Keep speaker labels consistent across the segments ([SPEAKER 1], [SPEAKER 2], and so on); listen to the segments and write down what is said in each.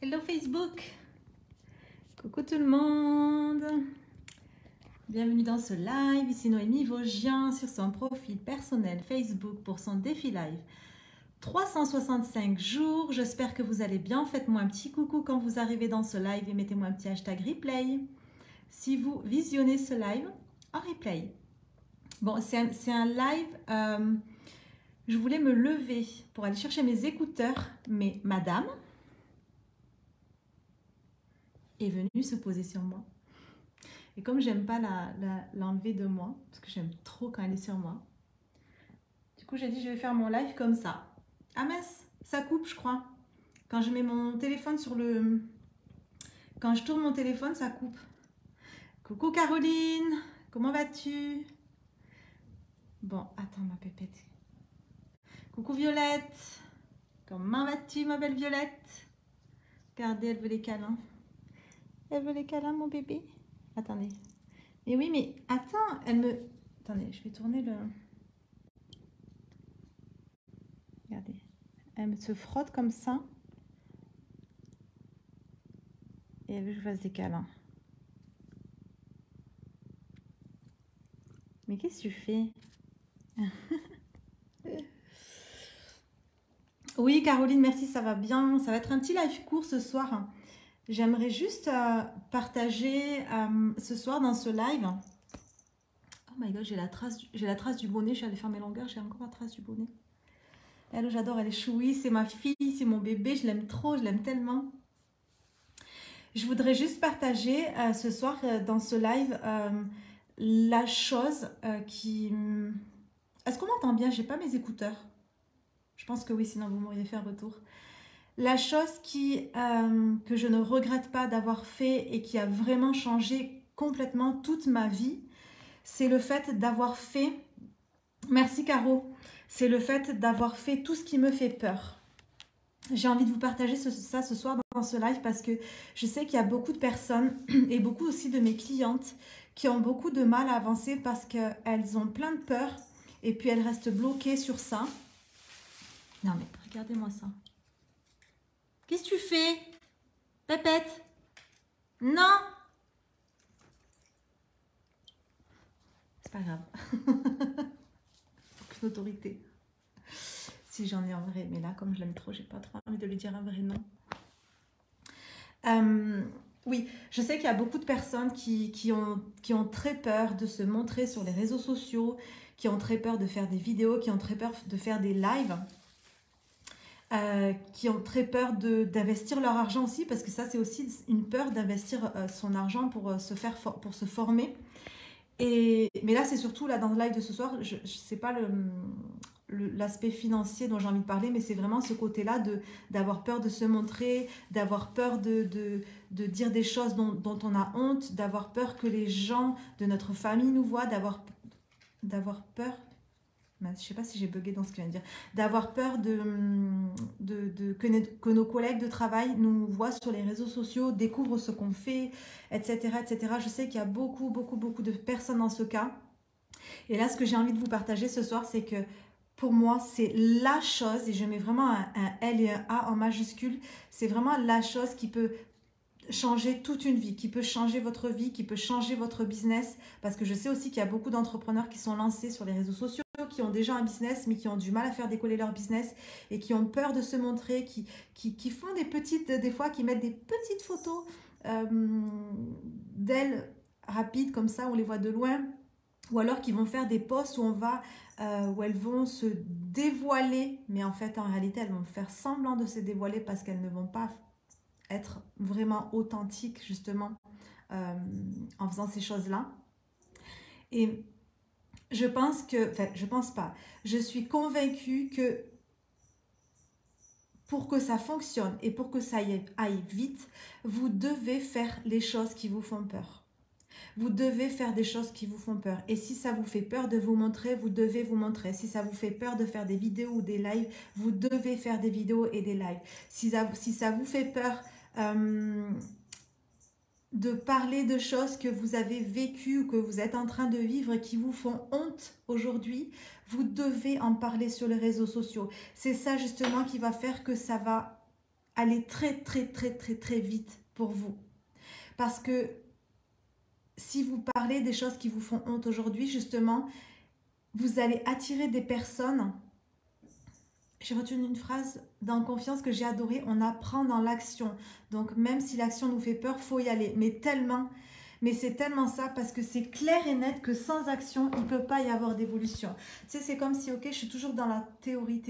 [SPEAKER 1] Hello Facebook. Coucou tout le monde. Bienvenue dans ce live. Ici Noémie Vosgien sur son profil personnel Facebook pour son défi live. 365 jours. J'espère que vous allez bien. Faites-moi un petit coucou quand vous arrivez dans ce live et mettez-moi un petit hashtag replay si vous visionnez ce live en replay. Bon, c'est un live. Je voulais me lever pour aller chercher mes écouteurs, mais madame est venue se poser sur moi. Et comme j'aime pas l'enlever de moi, parce que j'aime trop quand elle est sur moi, du coup j'ai dit je vais faire mon live comme ça. Ah mince, ça coupe je crois. Quand je mets mon téléphone sur le... Quand je tourne mon téléphone, ça coupe. Coucou Caroline, comment vas-tu? Bon, attends ma pépette. Coucou Violette, comment vas-tu ma belle Violette? Regardez, elle veut les câlins. Elle veut les câlins mon bébé. Attendez. Mais oui, mais attends, elle me... Attendez, je vais tourner le... Regardez. Elle se frotte comme ça. Et elle veut que je fasse des câlins. Mais qu'est-ce que tu fais? Oui, Caroline, merci, ça va bien. Ça va être un petit live court ce soir. J'aimerais juste partager ce soir dans ce live. Oh my god, j'ai la trace du bonnet. Je suis allée faire mes longueurs, j'ai encore la trace du bonnet. Elle, j'adore, elle est chouie, c'est ma fille, c'est mon bébé, je l'aime trop, je l'aime tellement. Je voudrais juste partager ce soir dans ce live la chose qui... Est-ce qu'on m'entend bien? J'ai pas mes écouteurs. Je pense que oui, sinon vous m'auriez fait un retour. La chose que je ne regrette pas d'avoir fait et qui a vraiment changé complètement toute ma vie, c'est le fait d'avoir fait... Merci Caro. C'est le fait d'avoir fait tout ce qui me fait peur. J'ai envie de vous partager ça ce soir dans ce live parce que je sais qu'il y a beaucoup de personnes et beaucoup aussi de mes clientes qui ont beaucoup de mal à avancer parce qu'elles ont plein de peur et puis elles restent bloquées sur ça. Non mais regardez-moi ça. Qu'est-ce que tu fais, Pépette? Non. C'est pas grave. Aucune autorité. Si j'en ai un vrai, mais là comme je l'aime trop, j'ai pas trop envie de lui dire un vrai nom. Oui, je sais qu'il y a beaucoup de personnes qui ont très peur de se montrer sur les réseaux sociaux, qui ont très peur de faire des vidéos, qui ont très peur de faire des lives, qui ont très peur d'investir leur argent aussi, parce que ça c'est aussi une peur d'investir son argent pour se former. Mais là c'est surtout là dans le live de ce soir, je sais pas l'aspect financier dont j'ai envie de parler, mais c'est vraiment ce côté-là d'avoir peur de se montrer, d'avoir peur de dire des choses dont on a honte, d'avoir peur que les gens de notre famille nous voient, d'avoir peur, je ne sais pas si j'ai bugué dans ce que je viens de dire, d'avoir peur que nos collègues de travail nous voient sur les réseaux sociaux, découvrent ce qu'on fait, etc., etc. Je sais qu'il y a beaucoup de personnes dans ce cas. Et là, ce que j'ai envie de vous partager ce soir, c'est que pour moi, c'est la chose, et je mets vraiment un L et un A en majuscule, c'est vraiment la chose qui peut changer toute une vie, qui peut changer votre vie, qui peut changer votre business, parce que je sais aussi qu'il y a beaucoup d'entrepreneurs qui sont lancés sur les réseaux sociaux, qui ont déjà un business, mais qui ont du mal à faire décoller leur business, et qui ont peur de se montrer, qui font des fois, qui mettent des petites photos d'elles rapides, comme ça, on les voit de loin, ou alors qui vont faire des posts où elles vont se dévoiler, mais en fait, en réalité, elles vont faire semblant de se dévoiler parce qu'elles ne vont pas être vraiment authentiques, justement, en faisant ces choses-là. Et je pense que, enfin, je pense pas, je suis convaincue que pour que ça fonctionne et pour que ça aille vite, vous devez faire les choses qui vous font peur. Vous devez faire des choses qui vous font peur. Et si ça vous fait peur de vous montrer, vous devez vous montrer. Si ça vous fait peur de faire des vidéos ou des lives, vous devez faire des vidéos et des lives. Si ça vous fait peur de parler de choses que vous avez vécues ou que vous êtes en train de vivre et qui vous font honte aujourd'hui, vous devez en parler sur les réseaux sociaux. C'est ça justement qui va faire que ça va aller très, très, très, très, très vite pour vous. Parce que si vous parlez des choses qui vous font honte aujourd'hui, justement, vous allez attirer des personnes. J'ai retenu une phrase dans Confiance que j'ai adorée, on apprend dans l'action. Donc même si l'action nous fait peur, faut y aller. Mais c'est tellement ça parce que c'est clair et net que sans action, il ne peut pas y avoir d'évolution. Tu sais, c'est comme si, ok, je suis toujours dans la théorie.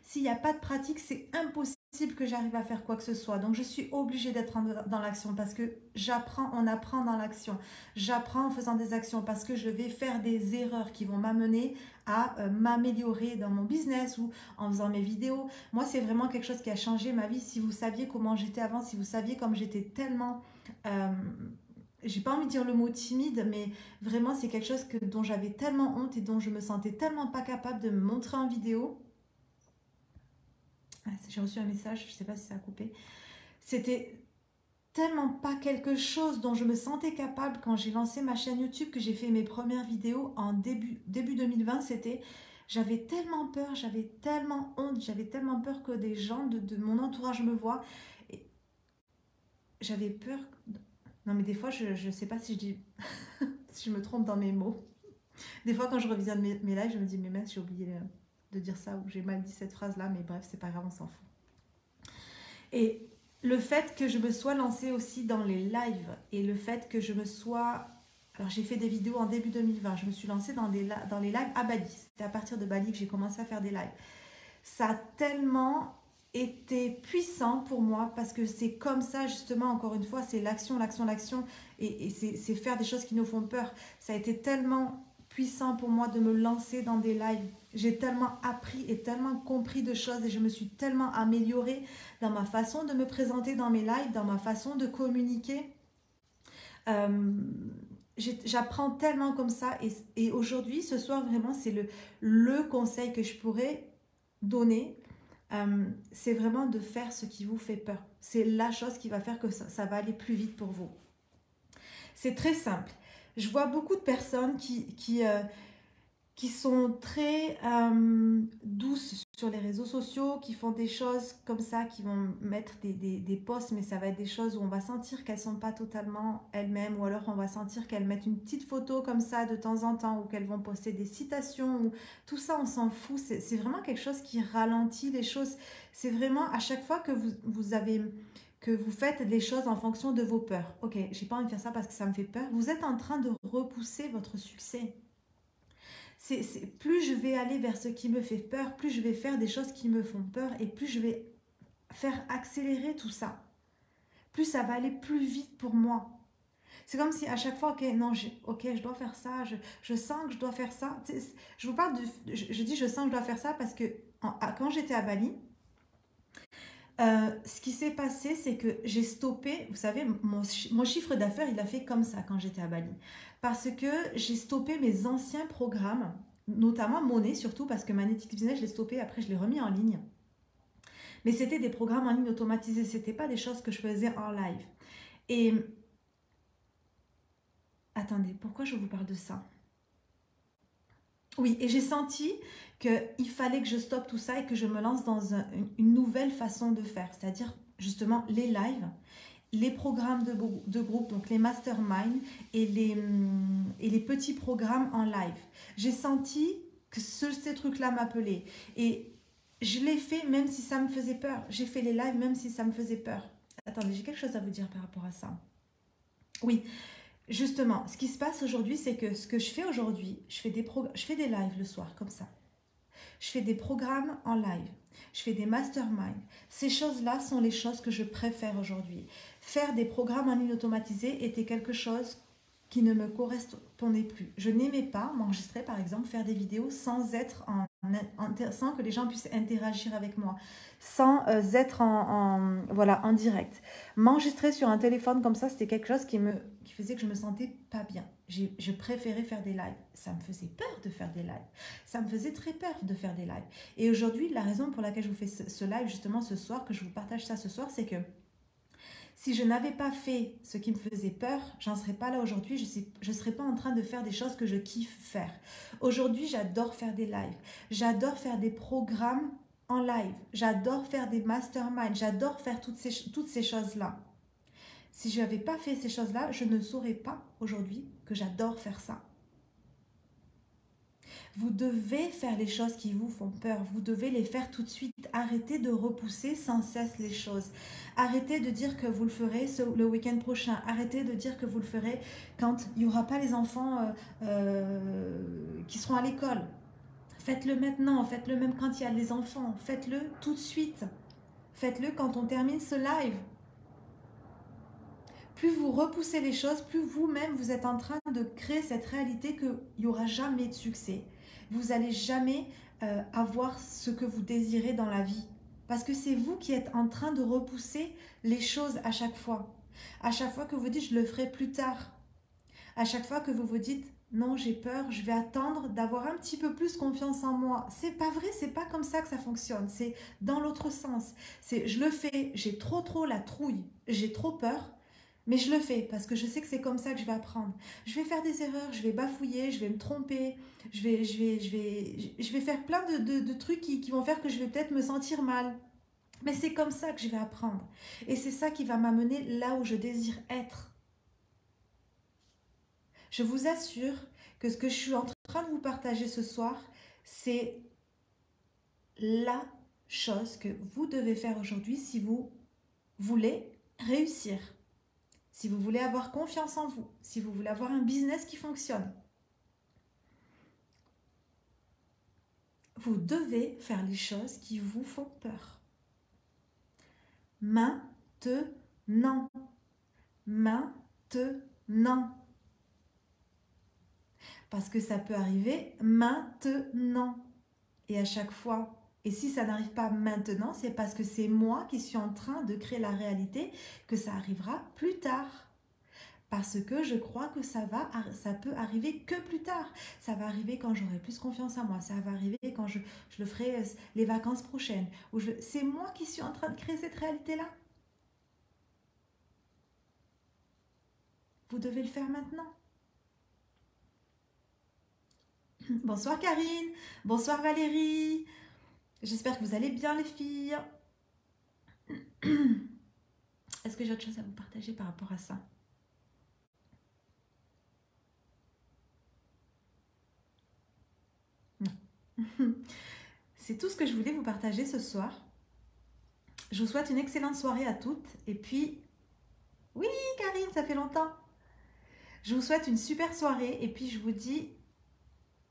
[SPEAKER 1] S'il n'y a pas de pratique, c'est impossible que j'arrive à faire quoi que ce soit. Donc je suis obligée d'être dans l'action parce que on apprend dans l'action. J'apprends en faisant des actions parce que je vais faire des erreurs qui vont m'amener à m'améliorer dans mon business ou en faisant mes vidéos. Moi, c'est vraiment quelque chose qui a changé ma vie. Si vous saviez comment j'étais avant, si vous saviez comme j'étais tellement... j'ai pas envie de dire le mot timide, mais vraiment c'est quelque chose dont j'avais tellement honte et dont je me sentais tellement pas capable de me montrer en vidéo. Ah, j'ai reçu un message, je sais pas si ça a coupé. C'était tellement pas quelque chose dont je me sentais capable quand j'ai lancé ma chaîne YouTube, que j'ai fait mes premières vidéos en début 2020. J'avais tellement peur, j'avais tellement honte, j'avais tellement peur que des gens de mon entourage me voient. Et j'avais peur. Non, mais des fois, je sais pas si je dis si je me trompe dans mes mots. Des fois, quand je revisionne mes lives, je me dis mais mince, j'ai oublié de dire ça ou j'ai mal dit cette phrase-là, mais bref, c'est pas grave, on s'en fout. Et le fait que je me sois lancée aussi dans les lives et le fait que je me sois... Alors j'ai fait des vidéos en début 2020, je me suis lancée dans les lives à Bali. C'était à partir de Bali que j'ai commencé à faire des lives. Ça a tellement été puissant pour moi parce que c'est comme ça justement, encore une fois, c'est l'action et c'est faire des choses qui nous font peur. Ça a été tellement puissant pour moi de me lancer dans des lives. J'ai tellement appris et tellement compris de choses et je me suis tellement améliorée dans ma façon de me présenter dans mes lives, dans ma façon de communiquer. J'apprends tellement comme ça et aujourd'hui, ce soir, vraiment, c'est le conseil que je pourrais donner. C'est vraiment de faire ce qui vous fait peur. C'est la chose qui va faire que ça va aller plus vite pour vous. C'est très simple. Je vois beaucoup de personnes qui sont très douces sur les réseaux sociaux, qui font des choses comme ça, qui vont mettre des posts, mais ça va être des choses où on va sentir qu'elles ne sont pas totalement elles-mêmes, ou alors on va sentir qu'elles mettent une petite photo comme ça de temps en temps, ou qu'elles vont poster des citations, ou tout ça on s'en fout, c'est vraiment quelque chose qui ralentit les choses. C'est vraiment à chaque fois que vous faites les choses en fonction de vos peurs. Ok, j'ai pas envie de faire ça parce que ça me fait peur. Vous êtes en train de repousser votre succès. Plus je vais aller vers ce qui me fait peur, plus je vais faire des choses qui me font peur et plus je vais faire accélérer tout ça. Plus ça va aller plus vite pour moi. C'est comme si à chaque fois, ok, non, je dois faire ça, je sens que je dois faire ça. Je vous parle je dis je sens que je dois faire ça parce que quand j'étais à Bali, ce qui s'est passé, c'est que j'ai stoppé, vous savez, mon chiffre d'affaires, il a fait comme ça quand j'étais à Bali. Parce que j'ai stoppé mes anciens programmes, notamment Money surtout, parce que Magnetic Business, je l'ai stoppé, après je l'ai remis en ligne. Mais c'était des programmes en ligne automatisés, c'était pas des choses que je faisais en live. Et attendez, pourquoi je vous parle de ça? Oui, et j'ai senti qu'il fallait que je stoppe tout ça et que je me lance dans une nouvelle façon de faire, c'est-à-dire justement les lives, les programmes de groupe, donc les masterminds et les petits programmes en live. J'ai senti que ces trucs-là m'appelaient et je l'ai fait même si ça me faisait peur. J'ai fait les lives même si ça me faisait peur. Attendez, j'ai quelque chose à vous dire par rapport à ça. Oui. Justement, ce qui se passe aujourd'hui, c'est que ce que je fais aujourd'hui, je fais des lives le soir, comme ça. Je fais des programmes en live. Je fais des masterminds. Ces choses-là sont les choses que je préfère aujourd'hui. Faire des programmes en ligne automatisés était quelque chose qui ne me correspondait plus. Je n'aimais pas m'enregistrer, par exemple, faire des vidéos sans être sans que les gens puissent interagir avec moi, sans être voilà, en direct. M'enregistrer sur un téléphone comme ça, c'était quelque chose qui faisait que je me sentais pas bien. Je préférais faire des lives. Ça me faisait peur de faire des lives. Ça me faisait très peur de faire des lives. Et aujourd'hui, la raison pour laquelle je vous fais ce live, justement ce soir, que je vous partage ça ce soir, c'est que si je n'avais pas fait ce qui me faisait peur, j'en serais pas là aujourd'hui, je ne serais pas en train de faire des choses que je kiffe faire. Aujourd'hui, j'adore faire des lives, j'adore faire des programmes en live, j'adore faire des masterminds, j'adore faire toutes ces choses-là. Si je n'avais pas fait ces choses-là, je ne saurais pas aujourd'hui que j'adore faire ça. Vous devez faire les choses qui vous font peur. Vous devez les faire tout de suite. Arrêtez de repousser sans cesse les choses. Arrêtez de dire que vous le ferez le week-end prochain. Arrêtez de dire que vous le ferez quand il n'y aura pas les enfants qui seront à l'école. Faites-le maintenant. Faites-le même quand il y a les enfants. Faites-le tout de suite. Faites-le quand on termine ce live. Plus vous repoussez les choses, plus vous-même vous êtes en train de créer cette réalité qu'il n'y aura jamais de succès. Vous n'allez jamais avoir ce que vous désirez dans la vie. Parce que c'est vous qui êtes en train de repousser les choses à chaque fois. À chaque fois que vous dites je le ferai plus tard. À chaque fois que vous vous dites non, j'ai peur, je vais attendre d'avoir un petit peu plus confiance en moi. C'est pas vrai, c'est pas comme ça que ça fonctionne. C'est dans l'autre sens. C'est je le fais, j'ai trop la trouille, j'ai trop peur. Mais je le fais parce que je sais que c'est comme ça que je vais apprendre. Je vais faire des erreurs, je vais bafouiller, je vais me tromper, je vais faire plein de trucs qui vont faire que je vais peut-être me sentir mal. Mais c'est comme ça que je vais apprendre. Et c'est ça qui va m'amener là où je désire être. Je vous assure que ce que je suis en train de vous partager ce soir, c'est la chose que vous devez faire aujourd'hui si vous voulez réussir. Si vous voulez avoir confiance en vous, si vous voulez avoir un business qui fonctionne, vous devez faire les choses qui vous font peur. Maintenant. Maintenant. Parce que ça peut arriver maintenant. Et à chaque fois. Et si ça n'arrive pas maintenant, c'est parce que c'est moi qui suis en train de créer la réalité que ça arrivera plus tard. Parce que je crois que ça peut arriver que plus tard. Ça va arriver quand j'aurai plus confiance en moi. Ça va arriver quand je le ferai les vacances prochaines. C'est moi qui suis en train de créer cette réalité-là. Vous devez le faire maintenant. Bonsoir Karine. Bonsoir Valérie. J'espère que vous allez bien les filles. Est-ce que j'ai autre chose à vous partager par rapport à ça ? Non. C'est tout ce que je voulais vous partager ce soir. Je vous souhaite une excellente soirée à toutes. Et puis, oui Karine, ça fait longtemps. Je vous souhaite une super soirée. Et puis je vous dis,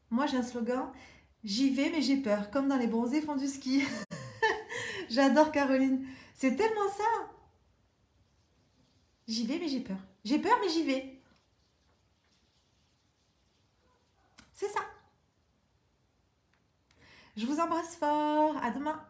[SPEAKER 1] moi j'ai un slogan, j'y vais mais j'ai peur. Comme dans les bronzés font du ski. J'adore Caroline. C'est tellement ça. J'y vais mais j'ai peur. J'ai peur mais j'y vais. C'est ça. Je vous embrasse fort. À demain.